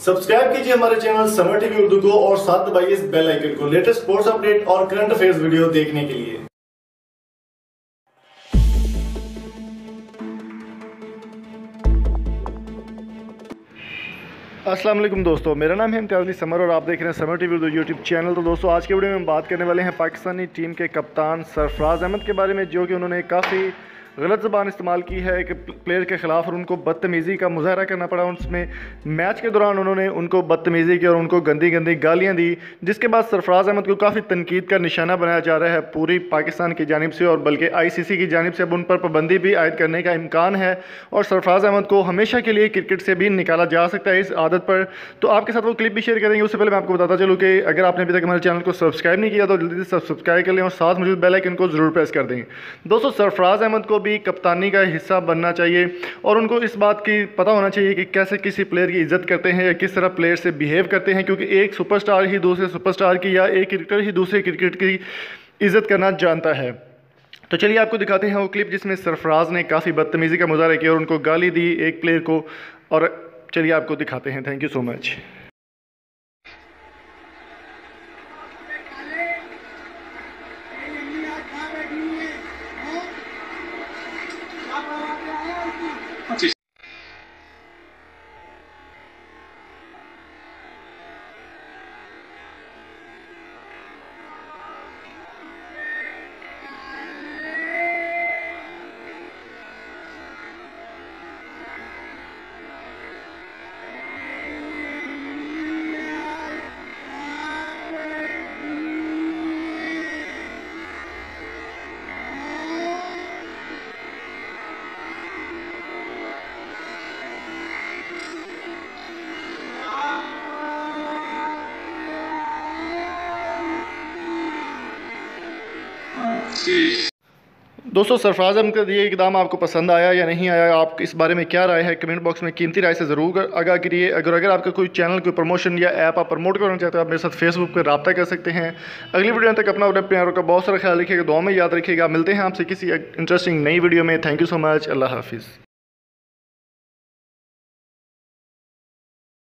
Subscribe कीजिए हमारे channel summer TV Urdu को और साथ दबाइए इस बेल आइकन को लेटेस्ट स्पोर्ट्स अपडेट और करंट अफेयर्स वीडियो देखने के लिए। अस्सलाम वालेकुम दोस्तों, मेरा नाम है इम्तियाज़ अली समर और आप देख रहे हैं summer TV Urdu YouTube channel. तो दोस्तों, आज के वीडियो में हम बात करने वाले हैं पाकिस्तानी टीम के कप्तान सरफराज अहमद के बारे में, जो कि उन्होंने काफ़ी गलत ज़बान इस्तेमाल की है एक प्लेयर के ख़िलाफ़ और उनको बदतमीज़ी का मुजाहरा करना पड़ा। उसमें मैच के दौरान उन्होंने उनको बदतमीज़ी की और उनको गंदी गंदी गालियाँ दी, जिसके बाद सरफराज अहमद को काफ़ी तनकीद का निशाना बनाया जा रहा है पूरी पाकिस्तान की जानिब से, और बल्कि ICC की जानिब से अब उन पर पाबंदी भी आयद करने का इम्कान है और सरफराज अहमद को हमेशा के लिए क्रिकेट से भी निकाला जा सकता है इस आदत पर। तो आपके साथ वो क्लिप भी शेयर करेंगे। उससे पहले मैं आपको बताता चलूँ कि अगर आपने अभी तक हमारे चैनल को सब्सक्राइब नहीं किया तो जल्दी से सब्सक्राइब कर लें और साथ मौजूद बेल आइकन को ज़रूर प्रेस कर दें। दोस्तों, सरफराज अहमद को भी कप्तानी का हिस्सा बनना चाहिए और उनको इस बात की पता होना चाहिए कि कैसे किसी प्लेयर की इज्जत करते हैं या किस तरह प्लेयर से बिहेव करते हैं, क्योंकि एक सुपरस्टार ही दूसरे सुपरस्टार की या एक क्रिकेटर ही दूसरे क्रिकेट की इज्जत करना जानता है। तो चलिए आपको दिखाते हैं वो क्लिप जिसमें सरफराज ने काफ़ी बदतमीज़ी का मुजाहरा किया और उनको गाली दी एक प्लेयर को, और चलिए आपको दिखाते हैं। Thank you so much. दोस्तों, सरफराज अहमद का ये इकदाम आपको पसंद आया या नहीं आया, आप इस बारे में क्या राय है, कमेंट बॉक्स में कीमती राय से ज़रूर आगाह करिए। अगर आपका कोई चैनल कोई प्रमोशन या ऐप आप प्रमोट करना चाहते हो, आप मेरे साथ फेसबुक पर रब्ता कर सकते हैं। अगली वीडियो तक अपना और प्यारों का बहुत सारा ख्याल रखिएगा, दुआ में याद रखिएगा। मिलते हैं आपसे किसी इंटरेस्टिंग नई वीडियो में। Thank you so much. अल्लाह हाफिज़।